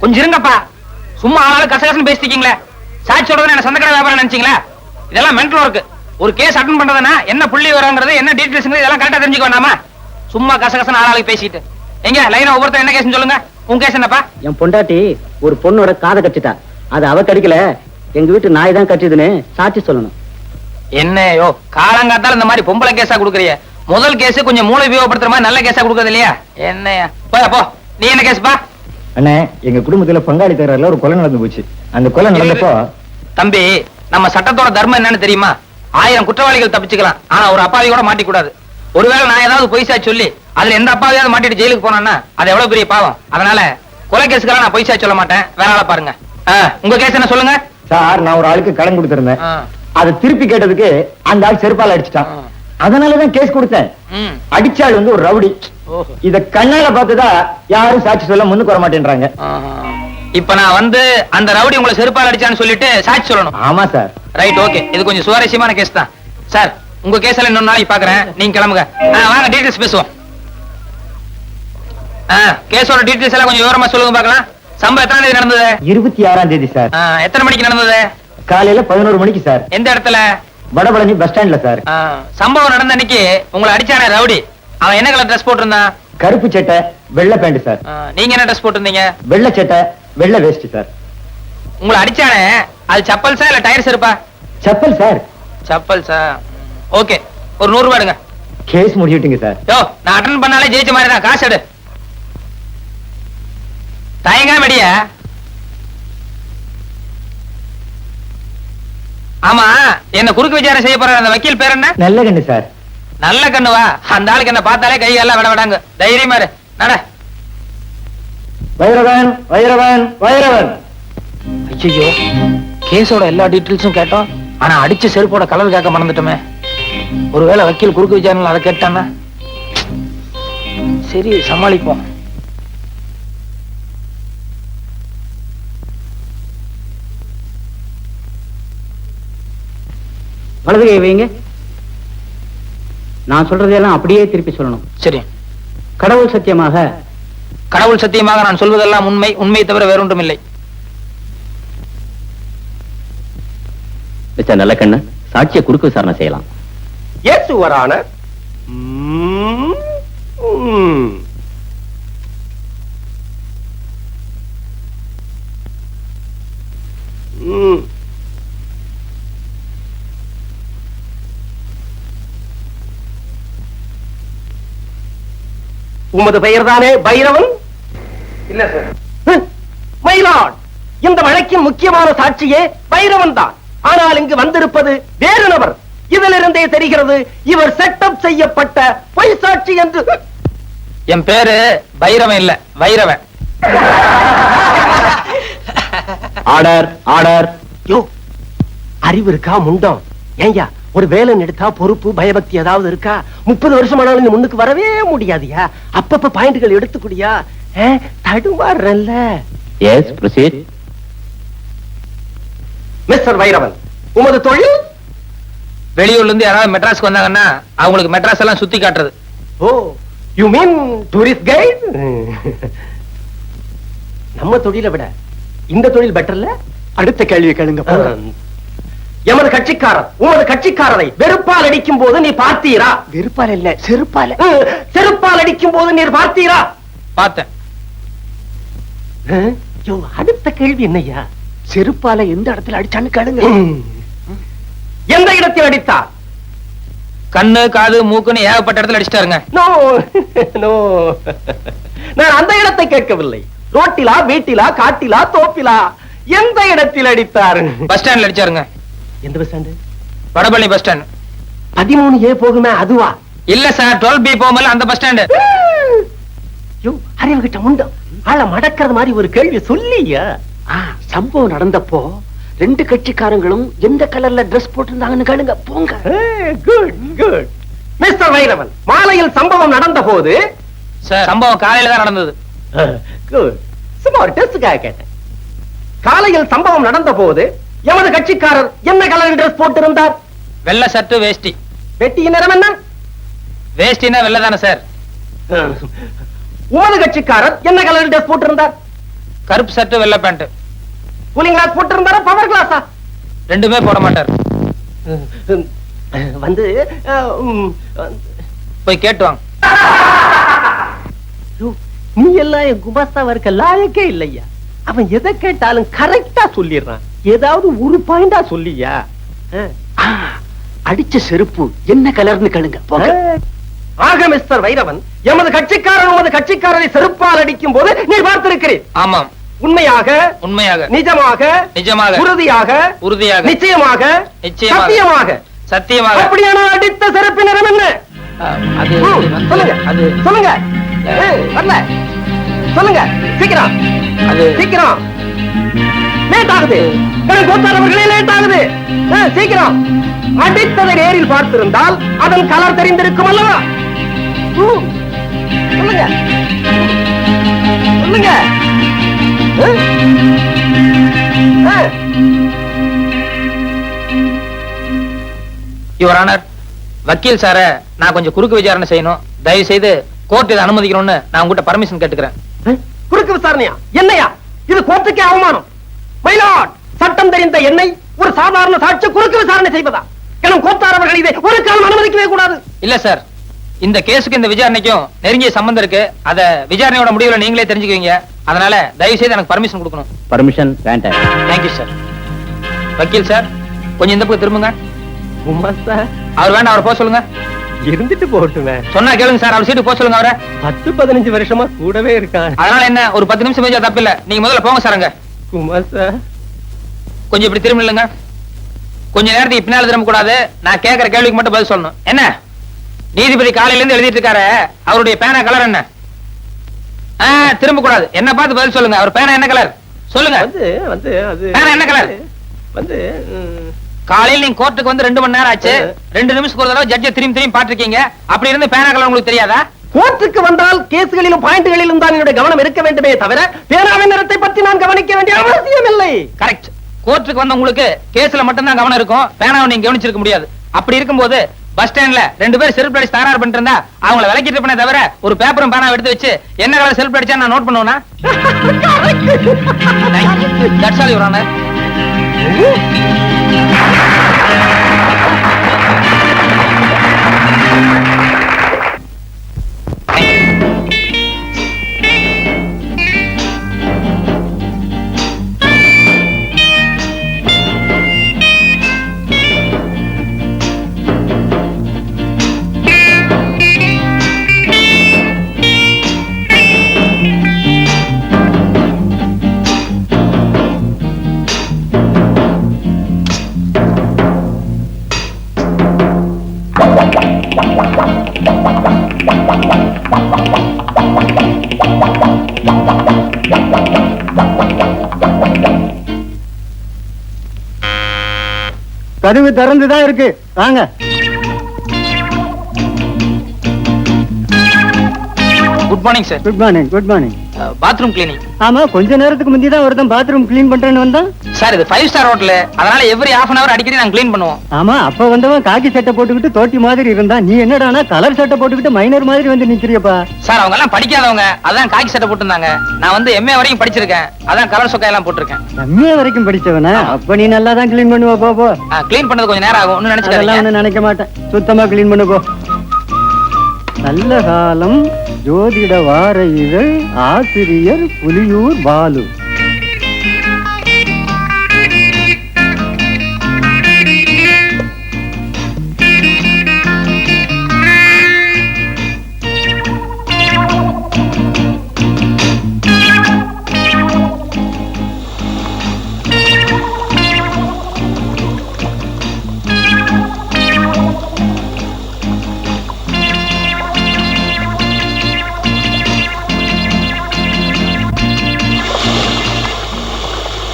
கொஞ்சம் இருங்கப்பா. சும்மா ஆளாலும் கசகசன்னு பேசிட்டீங்களே. சாட்சி சொல்றது என்ன சொந்தக்கடை வியாபாரம் நினைச்சீங்களா? இதெல்லாம் மென்டல் ஒர்க். ஒரு கேஸ் அட்டன் பண்றதுன்னா என்ன புள்ளி வரங்கிறது, என்ன டீடைல்ஸ் இதெல்லாம் கரெக்டா தெரிஞ்சுக்க வேண்டாமா? சும்மா கசகசன்னு ஆளாளுக்கு பேசிட்டு எங்க லைனா ஒவ்வொருத்தர் என்ன கேஸ்னு சொல்லுங்க. உங்க கேஸ் என்னப்பா? என் பொண்டாட்டி ஒரு பொண்ணோட காதை கட்டிட்டா. அது அவ கடிக்கல, எங்க வீட்டு நாய் தான் கட்டிதுன்னு சாட்சி சொல்லணும். என்னையோ காலங்காத்தால இந்த மாதிரி பொம்பளை கேஸா கொடுக்குறிய? முதல் கேஸ் கொஞ்சம் மூளை உபயோகப்படுத்துற மாதிரி நல்ல கேஸா கொடுக்கறது இல்லையா? என்னையா போ. நீ என்ன கேஸ்பா? அண்ணே, எங்க குடும்பத்துல பங்காளி தகராறுல ஒரு கொலை நடந்து போச்சு. அந்த கொலை நடந்தப்போ தம்பி, நம்ம சட்டத்தோட தர்மம் என்னன்னு தெரியுமா? 1000 குற்றவாளிகள் தப்பிச்சுக்கலாம், ஆனா ஒரு அப்பாவி கூட மாட்டிக்கூடாது. ஒருவேளை நான் ஏதாவது பொய்சா சொல்லி அதுல எந்த அப்பாவியாவது மாட்டிட்டு ஜெயிலுக்கு போனான்னா அது எவ்வளவு பெரிய பாவம். அதனால கொலை கேஸுக்கெல்லாம் நான் பொய்சா சொல்ல மாட்டேன். வேற ஆளை பாருங்க. உங்க கேஸ் என்ன சொல்லுங்க சார். நான் ஒரு ஆளுக்கு கடன் கொடுத்திருந்தேன். அதை திருப்பி கேட்டதுக்கு அந்த ஆள் செருப்பால அடிச்சுட்டான். அதனாலதான் கேஸ் கொடுத்தேன். அடிச்சாள் வந்து ஒரு ரவுடி. இத கண்ணால பார்த்ததா யாரும் சாட்சி சொல்ல முன்னுக்கு வர மாட்டேன்றாங்க. இப்ப நான் வந்து அந்த ரவுடி உங்களை செருப்பால் அடிச்சான்னு சொல்லிட்டு சாட்சி சொல்லணும். ஆமா சார். Right, okay. இது கொஞ்சம் சுவாரஸ்யமான கேஸ் தான் சார். உங்க கேஸ் எல்லாம் இன்னொரு நாளைக்கு பாக்குறேன். நீங்க கிளம்புங்க. வாங்க டீடைல்ஸ் பேசுவோம். கேஸோட டீடைல்ஸ் எல்லாம் கொஞ்சம் விவரமா சொல்லுங்க பார்க்கலாம். சம்பவம் எத்தனை தேதி நடந்தது? 26ஆம் தேதி சார். எத்தனை மணிக்கு நடந்தது? காலையில 11 மணிக்கு சார். எந்த இடத்துல? வடபழனி பஸ் ஸ்டாண்ட்ல சார். சம்பவம் நடந்த அன்னைக்கு உங்களை அடிச்சானே ரவுடி, அவன் என்ன கலர் ட்ரெஸ் போட்டிருந்தான்? கருப்பு சட்டை வெள்ளை பேண்ட் சார். நீங்க என்ன ட்ரெஸ் போட்டிருந்தீங்க? வெள்ளை சட்டை வெள்ளை வேஷ்டி சார். உங்களை அடிச்சானே அது சப்பல்ஸா இல்ல டயர்ஸ் இருப்பா? செப்பல் சார். சப்பல்ஸா? ஓகே, ஒரு 100 ரூபாய் எடுங்க. Case முடிச்சுட்டீங்க sir. யோ, நான் அட்டெண்ட் பண்ணாலே ஜெயிச்ச மாதிரி தான். காசு எடு. தயங்காம அடியா. ஆமா, என்ன குறுக்கு விசாரணை செய்ய போற அந்த வக்கீல் பேர் என்ன? நல்ல கண்ணு சார். நல்ல கண்ணுவா? அந்த ஆளுக்கு என்ன பார்த்தாலே கை எல்லாம் விட விடாங்க. தைரியமா இரு. நட. வைரவன் வைரவன் வைரவன். ஐயோ, கேஸோட எல்லா டீடைல்ஸும் கேட்டோம், ஆனா அடிச்ச செருப்போட கலர் கேட்க மறந்துட்டோமே. ஒருவேளை வக்கீல் குறுக்கு விசாரணை அதை கேட்டானா? சரி, சமாளிப்போம். வலது கை வைங்க. நான் சொல்றதெல்லாம் அப்படியே திருப்பி சொல்லணும். சரி. கடவுள் சத்தியமாக. கடவுள் சத்தியமாக நான் சொல்வதெல்லாம் உண்மை, உண்மையை தவிர வேறொன்றும் இல்லை. மிஸ்டர் நல்லக்கண்ணு, சாட்சியை குறுக்கு விசாரணை செய்யலாம். Yes your honour. உமது பெயர் தானே பைரவன்? இல்ல சார். மயிலாட், இந்த வழக்கின் முக்கியமான சாட்சியே பைரவன் தான். ஆனால் இங்கு வந்திருப்பது வேறு நபர். இதிலிருந்தே தெரிகிறது இவர் செட்டப் செய்யப்பட்ட பொய் சாட்சி என்று. என் பேரு பைரவன் இல்ல, வைரவன். Order order. யோ, அறிவு இருக்கா முண்டம்? ஏய்யா, ஒரு வேலை எடுத்தா பொறுப்பு பயபக்தி ஏதாவது இருக்கா? 30 வருஷம் ஆனாலும் நீ முன்னுக்கு வரவே முடியாதியா. அப்பப்ப பாயிண்ட்கள் எடுத்துக்கூடியா? தடுமாறல்ல. Yes, proceed. மிஸ்டர் வைரவன், உமது தொழில்? வெளியூர்ல இருந்து யாராவது மெட்ராஸ்க்கு வந்தாங்கன்னா அவங்களுக்கு மெட்ராஸ் எல்லாம் சுத்தி காட்டுறது. ஓ, யூ மீன் டூரிஸ்ட் கைட்? நம்ம தொழிலை விட இந்த தொழில் பெட்டர்ல. அடுத்த கேள்வி கேளுங்க. எமது கட்சிக்காரர் உமது கட்சிக்காரரை வெறுப்பால் அடிக்கும் போது நீ பார்த்தீரா? வெறுப்பால் இல்ல, செருப்பால். செருப்பால் அடிக்கும் போது நீர் பார்த்தீரா? பார்த்தேன். அடுத்த கேள்வி என்னையா? செருப்பால எந்த இடத்துல அடிச்சான்னு கேளுங்க. எந்த இடத்தில் அடித்தார்? கண்ணு, காது, மூக்குன்னு ஏகப்பட்ட இடத்துல அடிச்சிட்டாருங்க. நோ நோ, நான் அந்த இடத்தை கேட்கவில்லை. ரோட்டிலா, வீட்டிலா, காட்டிலா, தோப்பிலா, எந்த இடத்தில் அடித்தார்? பஸ் ஸ்டாண்ட்ல அடிச்சாருங்க. எந்த bus stand? Vadapalani bus stand. 13A போகுமே அதுவா? இல்ல சார், 12B போகும்போது அந்த பஸ் ஸ்டாண்டு. அறிவு கிட்ட முண்டம் ஆள மடக்கிறது மாதிரி ஒரு கேள்வி சொல்லியா? சம்பவம் நடந்தப்போ 2 கட்சிக்காரங்களும் எந்த கலர்ல டிரெஸ் போட்டிருந்தாங்கன்னு கேளுங்க. போங்க. Good good. மிஸ்டர் வைரவன், மாலையில் சம்பவம் நடந்த போது? சார், சம்பவம் காலையில தான் நடந்தது. குட். சும்மா ஒரு டெஸ்டுக்காக கேட்டேன். காலையில் சம்பவம் நடந்த போது எமது கட்சிக்காரர் என்ன கலர் டிரெஸ் போட்டிருந்தார்? வெள்ளை சட்டு வேஷ்டி. வெட்டியின் நிறம் என்ன? வேஷ்டினா வெள்ளை தானே சார்? உமது கட்சிக்காரர் என்ன கலர் ட்ரெஸ் போட்டிருந்தார்? கருப்பு சட்டு வெள்ளை பேண்ட். கூலிங் கிளாஸ் போட்டிருந்தாரா பவர் கிளாஸா? ரெண்டுமே போட மாட்டார். வந்து போய் கேட்டு வாங்க. நீ எல்லாம் என் குமாஸ்தாவா இருக்க லாயக்கே இல்லையா? அவன் எதை கேட்டாலும் கரெக்டா சொல்லிடுறான். ஏதாவது ஒரு பாயிண்டா சொல்லியா? அடிச்ச செருப்பு என்ன கலர்னு கேளுங்க போங்க. ஆக மிஸ்டர் வைரவன், எமது கட்சிக்காரன் உமது கட்சிக்காரரை செருப்பால் அடிக்கும் போது நீ பார்த்திருக்கிறேன். ஆமாம். உண்மையாக? உண்மையாக. நிஜமாக? நிஜமாக. உறுதியாக? உறுதியாக. நிச்சயமாக? நிச்சயமாக. சத்தியமாக? சத்தியமாக. அப்படியான அடித்த செருப்பு நிறம் என்ன? அது சொல்லுங்க. அது சொல்லுங்க. வரல. சொல்லுங்க சீக்கிரம். அது சீக்கிரம். லேட் ஆகுது. கோத்தாரவர்களே லேட் ஆகுது. சீக்கிரம். அடித்ததை நேரில் பார்த்திருந்தால் அதன் கலர் தெரிந்திருக்கும் அல்லவா? சொல்லுங்க. சொல்லுங்க. யுவர் ஆனர், வக்கீல் சார நான் கொஞ்சம் குறுக்கு விசாரணை செய்யணும். தயவு செய்து கோர்ட் இதை அனுமதிக்கணும்னு நான் உங்ககிட்ட பர்மிஷன் கேட்டுக்கிறேன். குறுக்கு விசாரணையா? என்னையா இது? கோர்ட்டுக்கே அவமானம். மயிலாட், சட்டம் தெரிந்த என்னை ஒரு சாதாரண சாட்சி குறுக்கு விசாரணை செய்வதா? எனும் கோத்தாரவர்கள் இதை ஒரு காலம் அனுமதிக்கவே கூடாது. இல்ல சார், இந்த கேஸுக்கு இந்த விசாரணைக்கும் நெருங்கிய சம்பந்தம் இருக்கு. அத விசாரணையோட முடிவுல நீங்களே தெரிஞ்சுக்குவீங்க. அதனால தயவு செய்து எனக்கு பர்மிஷன் கொடுக்கணும். பர்மிஷன் வேண்டாம். Thank you sir. வக்கீல் சார், கொஞ்சம் இந்த பக்கம் திரும்புங்க. அவர் வேண்டாம், அவரை போக சொல்லுங்க. இருந்துட்டு போட்டுமே. சொன்னா கேளுங்க சார், அவர் சீட்டு போக சொல்லுங்க அவரை. 10-15 வருஷமா கூடவே இருக்கான். அதனால என்ன, ஒரு 10 நிமிஷம் பேச தப்பு இல்ல. நீங்க முதல்ல போங்க சார். அங்க குமார் சார் கொஞ்சம் இப்படி திரும்ப இல்லைங்க. கொஞ்ச நேரத்துக்கு பின்னால திரும்ப கூடாது. நான் கேட்கிற கேள்விக்கு மட்டும் பதில் சொல்லணும். என்ன நீதிபதி காலையில இருந்து எழுதிட்டு இருக்காரு, அவருடைய பேனா கலர் என்ன? திரும்ப கூடாது. என்ன பார்த்து பதில் சொல்லுங்க. அவர் பேனா என்ன கலர் சொல்லுங்க. பேனா என்ன கலர்? காலையில் நீங்க கோர்ட்டுக்கு வந்து 2 மணி நேரம் ஆச்சு. 2 நிமிஷத்துக்கு ஒரு தடவை ஜட்ஜை திரும்பி பாத்துருக்கீங்க. அப்படி இருந்து பேனா கலர் உங்களுக்கு தெரியாதா? கோர்ட்டுக்கு வந்தால் கேஸ்களிலும் பாயிண்ட்களிலும் தான் என்னுடைய கவனம் இருக்க வேண்டுமே தவிர பேனாவின் நிறத்தை பற்றி நான் கவனிக்க வேண்டிய அவசியம் இல்லை. கரெக்ட். கோர்ட்டுக்கு வந்த உங்களுக்கு கேஸ்ல மட்டும் தான் கவனம் இருக்கும். பேனாவை நீங்க கவனிச்சிருக்க முடியாது. அப்படி இருக்கும்போது பஸ் ஸ்டாண்ட்ல 2 பேர் செல்ஃப் அடிச்சு தகராறு பண்ணிட்டு இருந்தா அவங்கள விலக்கிட்டு பண்ண தவிர ஒரு பேப்பரும் பேனா எடுத்து வச்சு என்ன கலர் செல்ஃப் அடிச்சா நான் நோட் பண்ணுவேனா? That's all your honour. கதவு திறந்துதான் இருக்கு, வாங்க. Good morning sir. Good morning. Good morning. Bathroom cleaning. ஆமா, கொஞ்ச நேரத்துக்கு முந்தி தான் ஒருத்தன் பாத்ரூம் கிளீன் பண்றேன்னு வந்தான். சார் இது 5 ஸ்டார் ஹோட்டல், அதனால எவ்ரி half an hour அடிக்கடி நாங்க கிளீன் பண்ணுவோம். ஆமா, அப்ப வந்தவன் காக்கி சட்டை போட்டுக்கிட்டு தோட்டி மாதிரி இருந்தான். நீ என்னடானா கலர் சட்டை போட்டுக்கிட்டு மைனர் மாதிரி வந்து நிக்கிறியப்பா. சார் அவங்க எல்லாம் படிக்காதவங்க, அதான் காக்கி சட்டை போட்டுருந்தாங்க. நான் வந்து MA வரைக்கும் படிச்சிருக்கேன், அதான் கலர் சொக்கா எல்லாம் போட்டிருக்கேன். MA வரைக்கும் படிச்சவனா? அப்ப நீ நல்லா தான் கிளீன் பண்ணுவ. போ. கிளீன் பண்ணது கொஞ்சம் நேரம் ஆகும், ஒன்னும் நினைச்சுக்காதீங்க. நினைக்க மாட்டேன், சுத்தமா கிளீன் பண்ணு போ. நல்ல காலம் ஜோதிட வார இதழ் ஆசிரியர் புலியூர் பாலு.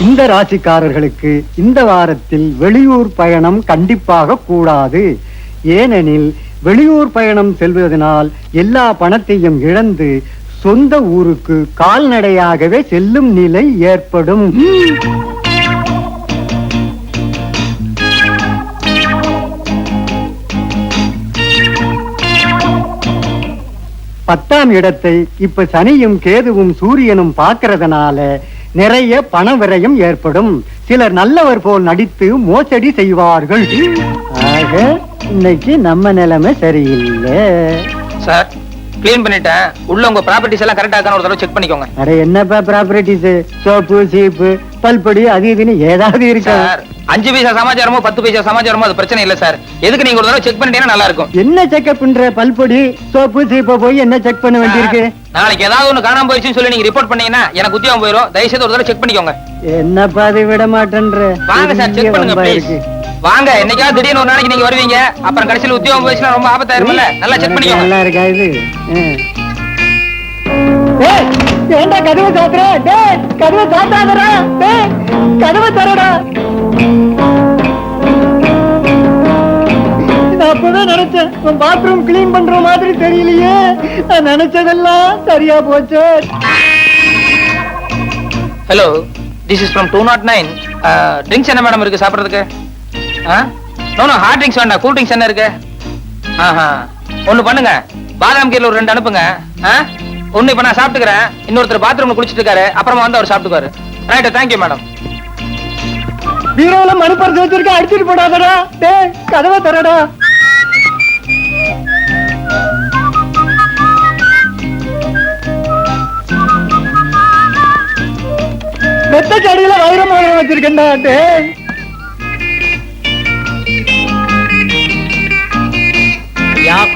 இந்த ராசிக்காரர்களுக்கு இந்த வாரத்தில் வெளியூர் பயணம் கண்டிப்பாக கூடாது. ஏனெனில் வெளியூர் பயணம் செல்வதனால் எல்லா பணத்தையும் இழந்து சொந்த ஊருக்கு கால்நடையாகவே செல்லும் நிலை ஏற்படும். 10ஆம் இடத்தை இப்ப சனியும் கேதுவும் சூரியனும் பார்க்கறதுனால நிறைய பண விரயம் ஏற்படும். சிலர் நல்லவர் போல் நடித்து மோசடி செய்வார்கள். ஆக இன்னைக்கு நம்ம நிலைமை சரியில்லை. சார் க்ளீன் பண்ணிட்டேன். உள்ள உங்க ப்ராப்பர்ட்டிஸ் எல்லாம் கரெக்டா இருக்கான்னு ஒரு தடவை செக் பண்ணிக்கோங்க. அட என்னப்பா ப்ராப்பர்ட்டிஸ், சோப்பு சீப்பு பல்படி அது இதுன்னு ஏதாவது இருக்கா? சார் 5 பைசா சமாச்சாரமோ 10 பைசா சமாச்சாரமோ அது பிரச்சனை இல்ல சார். எதுக்கு நீங்க ஒரு தடவை செக் பண்ணிட்டீங்கன்னா நல்லா இருக்கும். என்ன செக்அப் பண்ற? பல்பொடி சோப்பு சீப்பை போய் என்ன செக் பண்ண வேண்டியிருக்கு? நாளைக்கு ஏதாவது ஒண்ணு காணாம போயிடுச்சுன்னு சொல்லி நீங்க ரிப்போர்ட் பண்ணீங்கன்னா எனக்கு உத்தியோகம் போயிடும். தயவுசெய்து ஒரு தடவை செக் பண்ணிக்கோங்க. என்னப்பா அதை விட மாட்டேன்ற? வாங்க சார் செக் பண்ணுங்க ப்ளீஸ். வாங்க, என்னைக்காவது திடீர்னு ஒரு நாளைக்கு நீங்க வருவீங்க, அப்புறம் கடைசியில் உத்தியோகம் போயிடுச்சுன்னா ரொம்ப ஆபத்தாயிரும்ல. நல்லா செக் பண்ணிக்கோங்க. நல்லா இருக்கா இது? ஏண்டா கதவை சாத்துற? டேய் கதவை சாத்தாதடா. டேய் கதவை தரடா. நான் அப்பவே நினைச்சேன் உன் பாத்ரூம் கிளீன் பண்ற மாதிரி தெரியலையே. நான் நினைச்சதெல்லாம் சரியா போச்சு. Hello, this is from 209. Drinks என்ன மேடம் இருக்கு சாப்பிடுறதுக்கு? நோ ஹார்ட் ட்ரிங்க்ஸ் வேண்டாம், கூல் ட்ரிங்க்ஸ் என்ன இருக்கு? ஒண்ணு பண்ணுங்க, பாதாம் கீர்ல ஒரு 2 அனுப்புங்க. ஒண்ணு இப்ப நான் சாப்பிட்டுக்கிறேன், இன்னொருத்தர் பாத்ரூம்ல குளிச்சிட்டு இருக்காரு, அப்புறமா வந்து அவர் சாப்பிட்டுக்காரு. Right, thank you madam. பீரோல மணி பர்ஸ் வச்சிருக்க, அடிச்சிட்டு போடாதடா. டேய் கதவை தரடா. மெத்த அடியில வைரம் வச்சிருக்கேன்டா. டேய்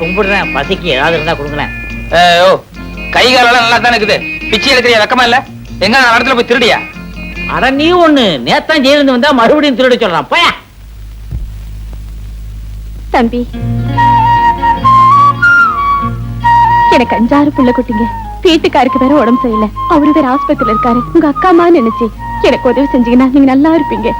கும்பிடுறேன், பசிக்கு ஏதாவது இருந்தா கொடுங்களேன். ஓ, கை காலெல்லாம் நல்லா தானே இருக்குது, பிச்சை எடுக்கிறியா? வெக்கமா இல்ல? எங்க நான் இடத்துல போய் திருடியா? அட நீ ஒண்ணு நேத்தான் ஜெயிலிருந்து வந்தா மறுபடியும் திருட சொல்றான். போயா தம்பி, எனக்கு 5-6 புள்ள குட்டிங்க. வீட்டுக்காருக்கு வேற உடம்பு சரியில்லை, அவரு வேற ஆஸ்பத்திரியில இருக்காரு. உங்க அக்கா அம்மா நினைச்சு எனக்கு உதவி செஞ்சீங்கன்னா நீங்க நல்லா இருப்பீங்க.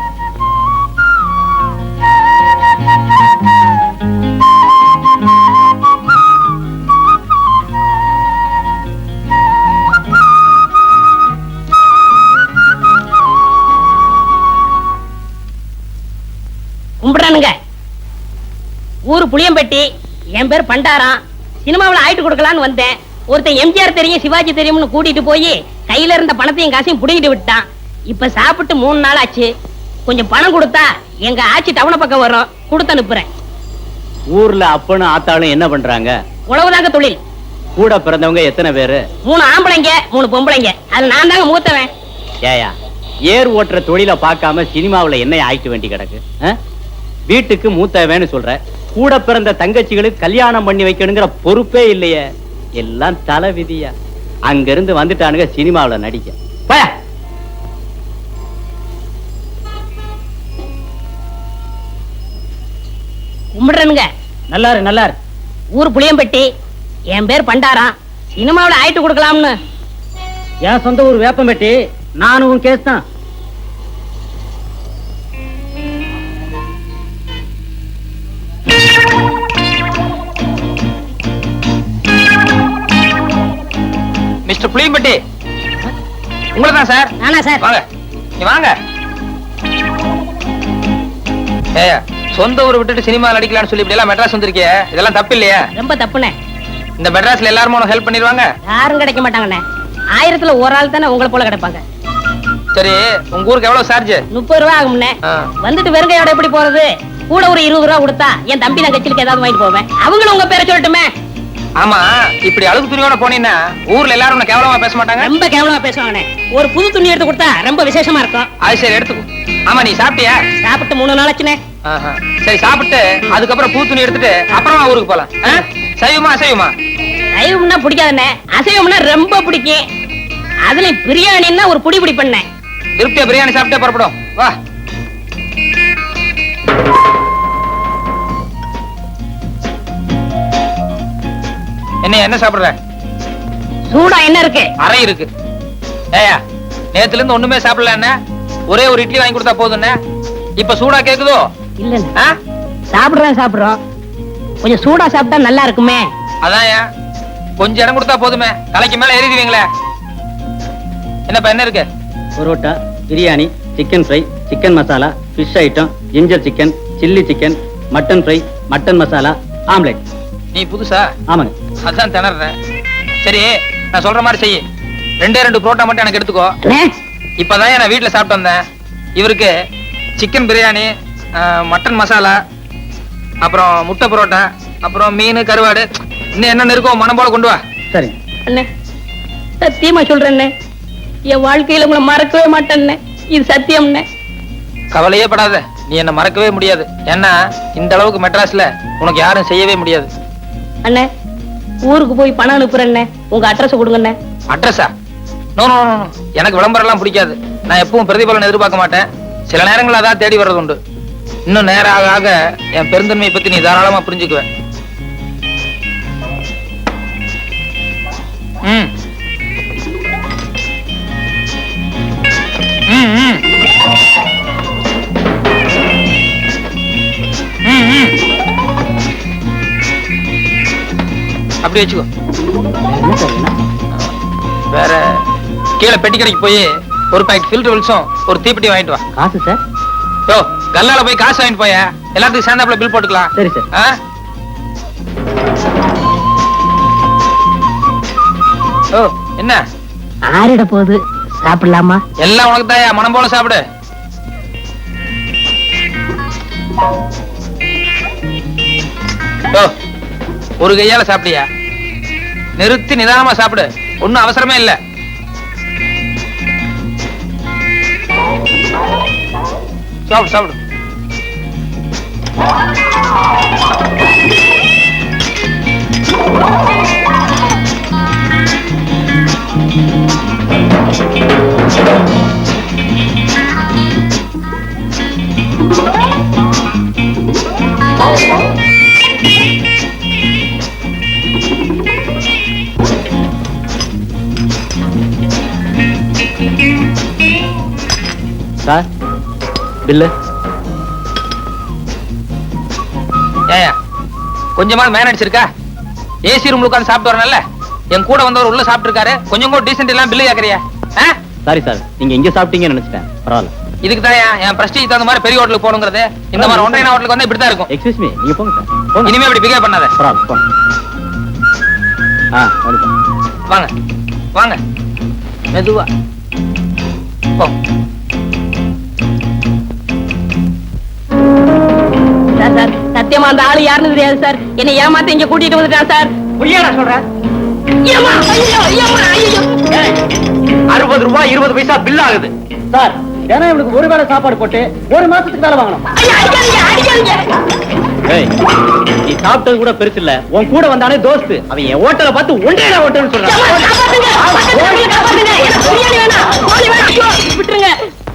கும்பிடுறானுங்க. ஊரு புளியம்பட்டி, என் பேர் பண்டாரம். சினிமாவில் ஆயிட்டு கொடுக்கலான்னு வந்தேன். ஒருத்தன் எம்ஜிஆர் தெரியும் சிவாஜி தெரியும்னு கூட்டிட்டு போய் கையில இருந்த பணத்தையும் காசையும் புடிங்கிட்டு விட்டான். இப்ப சாப்பிட்டு 3 நாள் ஆச்சு. கொஞ்சம் பணம் கொடுத்தா எங்க ஆட்சி டவுன பக்கம் வரும், கொடுத்து அனுப்புறேன். ஊர்ல அப்பனும் ஆத்தாளும் என்ன பண்றாங்க? உழவுதாங்க தொழில். கூட பிறந்தவங்க எத்தனை பேரு? 3 ஆம்பளைங்க 3 பொம்பளைங்க. அது நான் தாங்க மூத்தவன். ஏயா ஏர் ஓட்டுற தொழில பார்க்காம சினிமாவுல என்ன ஆயிட்டு வேண்டி கிடக்கு? வீட்டுக்கு மூத்தவேன்னு சொல்ற, கூட பிறந்த தங்கச்சிகளுக்கு கல்யாணம் பண்ணி வைக்கணுங்கிற பொறுப்பே இல்லையே. எல்லாம் தலை விதியா. அங்க இருந்து வந்துட்டானுங்க சினிமாவுல நடிக்க. போயா. கும்பிடுறனுங்க. நல்லாரு நல்லாரு. ஊர் புளியம்பட்டி, என் பேர் பண்டாரம். சினிமாவில் ஆயிட்டு கொடுக்கலாம்னு. என் சொந்த ஊர் வேப்பம்பட்டி. நானும் கேஸ் தான். மிஸ்டர் புளியம்பட்டி, உங்களை தான் சார். நானா சார்? வாங்க, நீ வாங்க. ஏயா, சொந்த ஊரை விட்டுட்டு சினிமா நடிக்கலாம்னு சொல்லி இப்படி எல்லாம் மெட்ராஸ் வந்திருக்கிய, இதெல்லாம் தப்பு இல்லையா? ரொம்ப தப்புண்ணே. இந்த மெட்ராஸ்ல எல்லாரும் உனக்கு ஹெல்ப் பண்ணிடுவாங்க? யாரும் கிடைக்க மாட்டாங்கண்ணே. 1000த்துல ஒரு ஆள் தானே உங்களை போல கிடைப்பாங்க. சரி, உங்க ஊருக்கு எவ்வளவு சார்ஜ்? 30 ரூபா ஆகும்ண்ணே. வந்துட்டு வெறுங்கையோட எப்படி போறது? கூட ஒரு 20 ரூபா கொடுத்தா என் தம்பி நான் கட்சிலுக்கு ஏதாவது வாங்கிட்டு போவேன். அவங்களும் உங்க பேரை சொல்லட்டுமே. ஆமா, இப்படி அழுகு துணியோட போனீங்கன்னா ஊர்ல எல்லாரும் உன்னை கேவலமா பேச மாட்டாங்க? ரொம்ப கேவலமா பேசுவாங்கண்ணே. ஒரு புது துணி எடுத்து கொடுத்தா ரொம்ப விசேஷமா இருக்கும். அது சரி, எடுத்துக்கோ. ஆமா, நீ சாப்பிட்டியா? சாப்பிட்டு 3 நாள் ஆச்சுண்ணே. சரி, சாப்பிட்டு அதுக்கப்புறம் பூ துணி எடுத்துட்டு அப்புறமா ஊருக்கு போலாம். சைவமா அசைவமா? சைவம்னா பிடிக்காதுண்ணே, அசைவம்னா ரொம்ப பிடிக்கும். அதுல பிரியாணின்னா ஒரு புடி புடி பண்ணேன். திருப்தியா பிரியாணி சாப்பிட்டே புறப்படும். வா. என்ன சாப்பிடுற? சூடா என்ன இருக்கு? அறை இருக்கு. ஏயா, நேத்துல இருந்து ஒண்ணுமே சாப்பிடல. என்ன ஒரே ஒரு இட்லி வாங்கி கொடுத்தா போதும். இப்ப சூடா கேக்குதோ? இல்ல, சாப்பிடுறோம். கொஞ்சம் சூடா சாப்பிட்டா நல்லா இருக்குமே. அதான் கொஞ்சம் இடம் கொடுத்தா போதுமே, தலைக்கு மேல ஏறிடுவீங்களே. என்னப்பா என்ன இருக்கு? Parotta, biryani, chicken fry, chicken masala, fish item, ginger chicken, chilli chicken, mutton fry, mutton masala, omelette. நீ புதுசா? ஆமாங்க. அதான் திணறேன். சரி நான் சொல்ற மாதிரி செய். 2 புரோட்டா மட்டும் எனக்கு எடுத்துக்கோ. அண்ணே, இப்பதான் நான் வீட்டுல சாப்பிட்டு வந்தேன். இவருக்கு சிக்கன் பிரியாணி, மட்டன் மசாலா, அப்புறம் முட்டை புரோட்டா, அப்புறம் மீன் கருவாடு, இன்னும் என்ன இருக்கோ மனம் போல கொண்டு வா. சரி. அண்ணே, சத்தியமா சொல்றேன், என் வாழ்க்கையில உங்களை மறக்கவே மாட்டேன். இது சத்தியம்ண்ணே. கவலையே படாத, நீ என்ன மறக்கவே முடியாது. ஏன்னா இந்த அளவுக்கு மெட்ராஸ்ல உனக்கு யாரும் செய்யவே முடியாது. அண்ணே, ஊருக்கு போய் பணம் அனுப்புறேன்னே, உங்க அட்ரஸ் கொடுங்கண்ணே. அட்ரஸா? நோ நோ நோ, எனக்கு விளம்பரம் எல்லாம் பிடிக்காது. நான் எப்பவும் பிரதிபலன் எதிர்பார்க்க மாட்டேன். சில நேரங்கள் அதான் தேடி வர்றது உண்டு. இன்னும் நேரம் ஆக ஆக என் பெருந்தன்மையை பத்தி நீ தாராளமா புரிஞ்சுக்குவேன். ம் ம் ம் ம் ம் அப்படி வச்சுக்கோ. வேற கீழே பெட்டி கடைக்கு போய் ஒரு பாக்கெட் ஃபில்டர் வில்ஸும் ஒரு தீப்பெட்டி வாங்கிட்டு வா. காசு சார்? ஓ, கல்லால போய் காசு வாங்கிட்டு போய, எல்லாத்துக்கும் சேர்ந்தாப்புல பில் போட்டுக்கலாம். சரி சார். ஆ? ஓ, என்ன ஆறிட போகுது, சாப்பிடலாமா? எல்லாம் உனக்கு தாயா, மனம் போல சாப்பிடு. ஓ, ஒரு கையால சாப்பிடியா? நிறுத்தி நிதானமா சாப்பிடு, ஒண்ணும் அவசரமே இல்ல. சாப்பிடு சாப்பிடு. Sir, bill. ஏயா கொஞ்சமா மேனேஜ் இருக்கா? ஏசி ரூம்ல உட்கார்ந்து சாப்பிட்டு வரணும்ல. என் கூட வந்தவர் உள்ள சாப்பிட்டு இருக்காரு, கொஞ்சம் கூட டீசென்ட் எல்லாம் பில்லு கேக்குறியா? சாரி சார், நீங்க இங்க சாப்பிட்டீங்கன்னு நினைச்சிட்டேன். பரவாயில்ல. இதுக்கு தான் என் பிரஸ்டீஜ் தகுந்த மாதிரி பெரிய ஹோட்டலுக்கு போகணுங்கிறது. இந்த மாதிரி ஒன்றைய ஹோட்டலுக்கு வந்து இப்படிதான் இருக்கும். எக்ஸ்கியூஸ் மீ, நீங்க போங்க சார். போங்க. இனிமே இப்படி பிகேவ் பண்ணாத. பரவாயில்ல, போங்க. வந்துட்டேன். வாங்க வாங்க, மெதுவா போ. சார், சார், சத்தியமா அந்த ஆளு யாருன்னு தெரியாது சார். என்னை ஏமாத்த இங்க கூட்டிட்டு வந்துட்டான் சார். புரியாடா சொல்றேன். ஐயம்மா, ஐயோ, ஐயம்மா, ஐயோ. 60 ரூபாய் 20 பைசா பில் ஆகுது. சார், ஏன்னா இவனுக்கு ஒரு வேளை சாப்பாடு போட்டு ஒரு மாசத்துக்கு மேல வாங்கணும். ஐயா, அடிக்காதீங்க, அடிக்காதீங்க. ஏய், நீ சாப்பிட்டது கூட பெருசு இல்ல. உன் கூட வந்தானே தோஸ்து, அவன் என் ஹோட்டலை பார்த்து ஒன்றே ஹோட்டல்னு சொல்றான். ஐயம்மா, காப்பாத்துங்க.